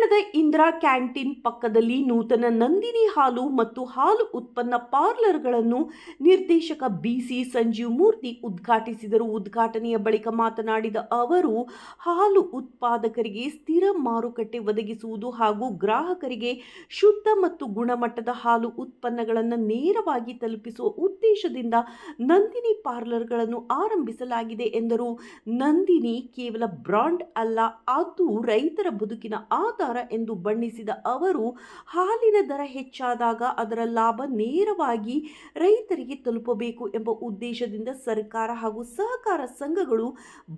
ನಗರದ ಇಂದಿರಾ ಕ್ಯಾಂಟೀನ್ ಪಕ್ಕದಲ್ಲಿ ನೂತನ ನಂದಿನಿ ಹಾಲು ಮತ್ತು ಹಾಲು ಉತ್ಪನ್ನ ಪಾರ್ಲರ್ಗಳನ್ನು ನಿರ್ದೇಶಕ ಬಿಸಿ ಸಂಜೀವ್ ಮೂರ್ತಿ ಉದ್ಘಾಟಿಸಿದರು. ಉದ್ಘಾಟನೆಯ ಬಳಿಕ ಮಾತನಾಡಿದ ಅವರು, ಹಾಲು ಉತ್ಪಾದಕರಿಗೆ ಸ್ಥಿರ ಮಾರುಕಟ್ಟೆ ಒದಗಿಸುವುದು ಹಾಗೂ ಗ್ರಾಹಕರಿಗೆ ಶುದ್ಧ ಮತ್ತು ಗುಣಮಟ್ಟದ ಹಾಲು ಉತ್ಪನ್ನಗಳನ್ನು ನೇರವಾಗಿ ತಲುಪಿಸುವ ಉದ್ದೇಶದಿಂದ ನಂದಿನಿ ಪಾರ್ಲರ್ಗಳನ್ನು ಆರಂಭಿಸಲಾಗಿದೆ ಎಂದರು. ನಂದಿನಿ ಕೇವಲ ಬ್ರಾಂಡ್ ಅಲ್ಲ, ಅದು ರೈತರ ಬದುಕಿನ ಆಧಾರ ಎಂದು ಬಣ್ಣಿಸಿದ ಅವರು, ಹಾಲಿನ ದರ ಹೆಚ್ಚಾದಾಗ ಅದರ ಲಾಭ ನೇರವಾಗಿ ರೈತರಿಗೆ ತಲುಪಬೇಕು ಎಂಬ ಉದ್ದೇಶದಿಂದ ಸರ್ಕಾರ ಹಾಗೂ ಸಹಕಾರ ಸಂಘಗಳು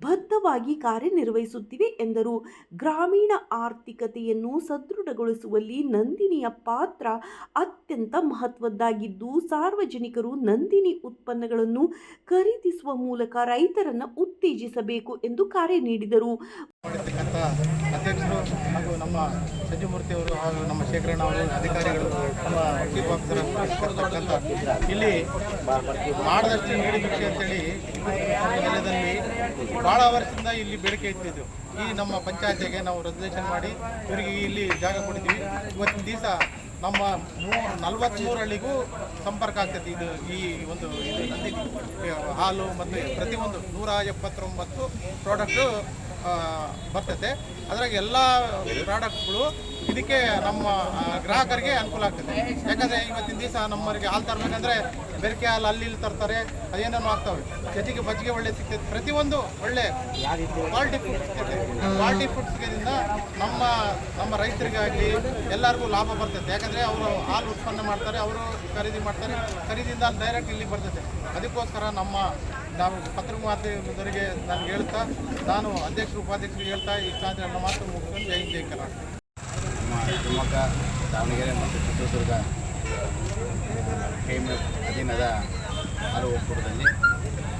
ಬದ್ಧವಾಗಿ ಕಾರ್ಯನಿರ್ವಹಿಸುತ್ತಿವೆ ಎಂದರು. ಗ್ರಾಮೀಣ ಆರ್ಥಿಕತೆಯನ್ನು ಸದೃಢಗೊಳಿಸುವಲ್ಲಿ ನಂದಿನಿಯ ಪಾತ್ರ ಅತ್ಯಂತ ಮಹತ್ವದ್ದಾಗಿದ್ದು, ಸಾರ್ವಜನಿಕರು ನಂದಿನಿ ಉತ್ಪನ್ನಗಳನ್ನು ಖರೀದಿಸುವ ಮೂಲಕ ರೈತರನ್ನು ಉತ್ತೇಜಿಸಬೇಕು ಎಂದು ಕರೆ ನೀಡಿದರು. ಅಧ್ಯಕ್ಷರು ಹಾಗೂ ನಮ್ಮ ಸಂಜೀವ್ ಮೂರ್ತಿ ಅವರು ಹಾಗೂ ನಮ್ಮ ಶೇಖರಣ್ಣ ಅವರು, ಅಧಿಕಾರಿಗಳು, ನಮ್ಮ ಚೀಫ್ ಆಫೀಸರ್ ಇರ್ತಕ್ಕಂಥ ಇಲ್ಲಿ ಮಾಡದಷ್ಟು ನೀಡಿ ಭಿಕ್ಷೆ ಅಂತೇಳಿ ನೆಲದಲ್ಲಿ ಭಾಳ ವರ್ಷದಿಂದ ಇಲ್ಲಿ ಬೇಡಿಕೆ ಇಟ್ಟಿದ್ದು. ಈ ನಮ್ಮ ಪಂಚಾಯತಿಗೆ ನಾವು ರೆಸಲ್ಯೂಷನ್ ಮಾಡಿ ಇವರಿಗೆ ಇಲ್ಲಿ ಜಾಗ ಕೊಟ್ಟಿದ್ದೀವಿ. ಇವತ್ತಿನ ದಿವಸ ನಮ್ಮ 43 ಹಳ್ಳಿಗೂ ಸಂಪರ್ಕ ಆಗ್ತೈತಿ. ಈ ಒಂದು ನಂದಿನಿ ಹಾಲು ಮತ್ತು ಪ್ರತಿಯೊಂದು 179 ಪ್ರಾಡಕ್ಟು ಬರ್ತೈತೆ. ಅದ್ರಾಗ ಎಲ್ಲ ಪ್ರಾಡಕ್ಟ್ಗಳು ಇದಕ್ಕೆ ನಮ್ಮ ಗ್ರಾಹಕರಿಗೆ ಅನುಕೂಲ ಆಗ್ತದೆ. ಯಾಕಂದರೆ ಇವತ್ತಿನ ದಿವಸ ನಮ್ಮವರಿಗೆ ಹಾಲು ತರಬೇಕಂದ್ರೆ ಬೆರಕೆ ಹಾಲು ಅಲ್ಲಿ ತರ್ತಾರೆ, ಅದೇನೇನೋ ಆಗ್ತವೆ. ಜೊತೆಗೆ ಮಜ್ಜಿಗೆ ಒಳ್ಳೆ ಸಿಗ್ತೈತೆ, ಪ್ರತಿಯೊಂದು ಒಳ್ಳೆ ಕ್ವಾಲಿಟಿ ಫುಡ್ ಸಿಗ್ತೈತೆ. ಕ್ವಾಲಿಟಿ ಫುಡ್ ಸಿಗೋದ್ರಿಂದ ನಮ್ಮ ರೈತರಿಗಾಗಲಿ ಎಲ್ಲರಿಗೂ ಲಾಭ ಬರ್ತೈತೆ. ಯಾಕಂದರೆ ಅವರು ಹಾಲು ಉತ್ಪನ್ನ ಮಾಡ್ತಾರೆ, ಅವರು ಖರೀದಿ ಮಾಡ್ತಾರೆ, ಖರೀದಿಯಿಂದ ಡೈರೆಕ್ಟ್ ಇಲ್ಲಿಗೆ ಬರ್ತೈತೆ. ಅದಕ್ಕೋಸ್ಕರ ನಾವು ಪತ್ರಮಾಧ್ಯಮದವರಿಗೆ ನಾನು ಹೇಳ್ತಾ, ನಾನು ಅಧ್ಯಕ್ಷರು ಉಪಾಧ್ಯಕ್ಷರಿಗೆ ಹೇಳ್ತಾ ಇಷ್ಟ ನನ್ನ ಮಾತು ಮುಗಿಸ್ಕೊಂಡು ಜೈ ಜೈ ಕರ್ನಾಟಕ. ನಮ್ಮ ಶಿವಮೊಗ್ಗ, ದಾವಣಗೆರೆ ಮತ್ತು ಚಿತ್ರದುರ್ಗ KMF ಅಧೀನದ ಹಾಲು ಒಕ್ಕೂಟದಲ್ಲಿ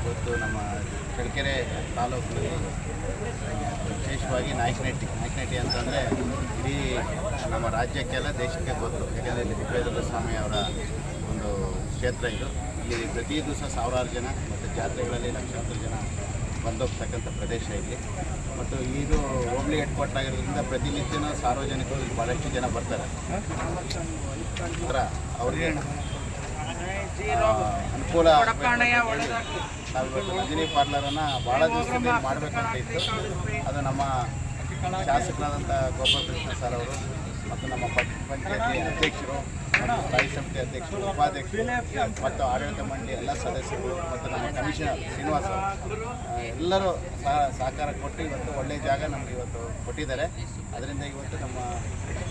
ಇವತ್ತು ನಮ್ಮ ಚಳ್ಳಕೆರೆ ತಾಲೂಕಿನಲ್ಲಿ ವಿಶೇಷವಾಗಿ ನಾಯಕನಹಟ್ಟಿ ಅಂತಂದರೆ ಇಡೀ ನಮ್ಮ ರಾಜ್ಯಕ್ಕೆಲ್ಲ ದೇಶಕ್ಕೆ ಗೊತ್ತು. ಯಾಕೆಂದರೆ ಇಲ್ಲಿ ತಿಪ್ಪೇಸ್ವಾಮಿ ಸ್ವಾಮಿ ಅವರ ಒಂದು ಕ್ಷೇತ್ರ ಇದು. ಇಲ್ಲಿ ಪ್ರತಿ ದಿವಸ ಸಾವಿರಾರು ಜನ ಮತ್ತು ಜಾತ್ರೆಗಳಲ್ಲಿ ಲಕ್ಷಾಂತರ ಜನ ಬಂದೋಗ್ತಕ್ಕಂಥ ಪ್ರದೇಶ ಇಲ್ಲಿ. ಮತ್ತು ಇದು ಹೋಬಳಿ ಹೆಡ್ ಕ್ವಾರ್ಟರ್ ಆಗಿರೋದ್ರಿಂದ ಪ್ರತಿನಿತ್ಯನೂ ಸಾರ್ವಜನಿಕರು ಭಾಳಷ್ಟು ಜನ ಬರ್ತಾರೆ. ಅವ್ರಿಗೆ ಅನುಕೂಲ ನಾವು ನಂದಿನಿ ಪಾರ್ಲರನ್ನು ಭಾಳ ದಿವಸದಿಂದ ಮಾಡಬೇಕಂತ ಇತ್ತು. ಅದು ನಮ್ಮ ಶಾಸಕರಾದಂಥ ಗೋಪಾಲ್ ಕೃಷ್ಣ ಸರ್ ಅವರು ಮತ್ತು ನಮ್ಮ ಪಂಚಾಯತಿ ಅಧ್ಯಕ್ಷರು ಮತ್ತು ಸ್ಥಾಯಿ ಸಮಿತಿ ಅಧ್ಯಕ್ಷರು, ಉಪಾಧ್ಯಕ್ಷರು ಮತ್ತು ಆಡಳಿತ ಮಂಡಳಿ ಎಲ್ಲ ಸದಸ್ಯರು ಮತ್ತು ನಮ್ಮ ಕಮಿಷನರ್ ಶ್ರೀನಿವಾಸ ಎಲ್ಲರೂ ಸಹಕಾರ ಕೊಟ್ಟು ಇವತ್ತು ಒಳ್ಳೆಯ ಜಾಗ ನಮಗೆ ಇವತ್ತು ಕೊಟ್ಟಿದ್ದಾರೆ. ಅದರಿಂದ ಇವತ್ತು ನಮ್ಮ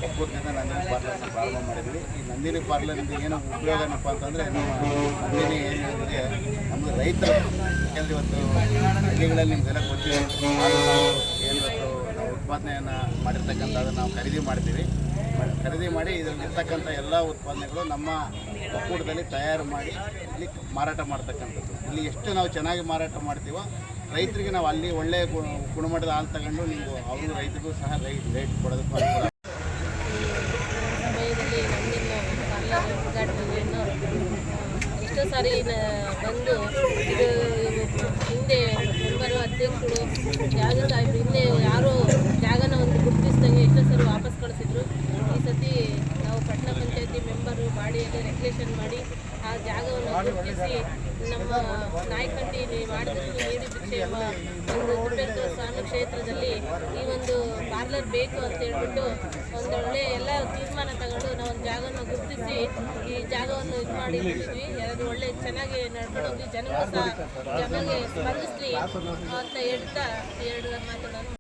ಒಕ್ಕೂಟದಿಂದ ನಂದಿನಿ ಪಾರ್ಲರ್ನ ಪ್ರಾರಂಭ ಮಾಡಿದ್ವಿ. ಈ ನಂದಿನಿ ಪಾರ್ಲರಿಂದ ಏನು ಉಪಯೋಗ ಏನಪ್ಪ ಅಂತಂದರೆ, ನಮ್ಮ ನಂದಿನಿ ಏನಿದೆ ನಮ್ಮದು ರೈತರು. ಯಾಕೆಂದರೆ ಇವತ್ತು ಹಳ್ಳಿಗಳಲ್ಲಿ ನಿಮಗೆಲ್ಲ ಗೊತ್ತಿದೆ, ಏನಿವತ್ತು ನಾವು ಉತ್ಪಾದನೆಯನ್ನು ಮಾಡಿರ್ತಕ್ಕಂಥದ್ದು ನಾವು ಖರೀದಿ ಮಾಡ್ತೀವಿ. ಖರೀದಿ ಮಾಡಿ ಇದರಲ್ಲಿರ್ತಕ್ಕಂಥ ಎಲ್ಲ ಉತ್ಪಾದನೆಗಳು ನಮ್ಮ ಒಕ್ಕೂಟದಲ್ಲಿ ತಯಾರು ಮಾಡಿ ಇಲ್ಲಿ ಮಾರಾಟ ಮಾಡ್ತಕ್ಕಂಥದ್ದು. ಇಲ್ಲಿ ಎಷ್ಟು ನಾವು ಚೆನ್ನಾಗಿ ಮಾರಾಟ ಮಾಡ್ತೀವೋ ರೈತರಿಗೆ ನಾವು ಅಲ್ಲಿ ಒಳ್ಳೆಯ ಗುಣಮಟ್ಟದ ಹಾಲು ತಗೊಂಡು ನೀವು ಅವರು ರೈತರಿಗೂ ಸಹ ರೇಟ್ ಕೊಡೋದಕ್ಕೂ ಅನುಕೂಲ. ಎಷ್ಟೋ ಸಾರಿ ಬಂದು ಇದು ಹಿಂದೆ ಮೆಂಬರು, ಅಧ್ಯಕ್ಷರು, ಜಾಗ ಸಾಹೇಬರು ಹಿಂದೆ ಯಾರೋ ಜಾಗನ ಒಂದು ಗುರುತಿಸಿದಂಗೆ ಎಷ್ಟೋ ಸಾರಿ ವಾಪಸ್ ಕಳಿಸಿದ್ರು. ಈ ಸತಿ ನಾವು ಪಟ್ಟಣ ಪಂಚಾಯತಿ ಮೆಂಬರು ಬಾಡಿಯಲ್ಲಿ ರೆಗ್ಯುಲೇಷನ್ ಮಾಡಿ ಆ ಜಾಗವನ್ನು ಗುರುತಿಸಿ ನಮ್ಮ ನಾಯಕಂಟಿ ಮಾಡಿದಷ್ಟು ನೀಡಿ ಭಿಕ್ಷೆ ಎಂಬ ಒಂದು ತಿಪ್ಪೇಸ್ವಾಮಿ ಕ್ಷೇತ್ರದಲ್ಲಿ ಈ ಒಂದು ಪಾರ್ಲರ್ ಬೇಕು ಅಂತ ಹೇಳ್ಬಿಟ್ಟು ಒಂದೊಳ್ಳೆ ಎಲ್ಲ ತೀರ್ಮಾನ ತಗೊಂಡು ನಾವು ಒಂದು ಜಾಗವನ್ನು ಗುರುತಿಸಿ ಈ ಜಾಗವನ್ನು ಇದು ಮಾಡಿದ್ದೀವಿ. ಅದು ಒಳ್ಳೆ ಚೆನ್ನಾಗಿ ನಡ್ಕೊಂಡು ಜನಗಳು ಸಹ ಚೆನ್ನಾಗಿ ಸ್ಪಂದಿಸ್ಲಿ ಅಂತ ಹೇಳ್ತಾ ಎರಡು ಮಾತುಗಳನ್ನು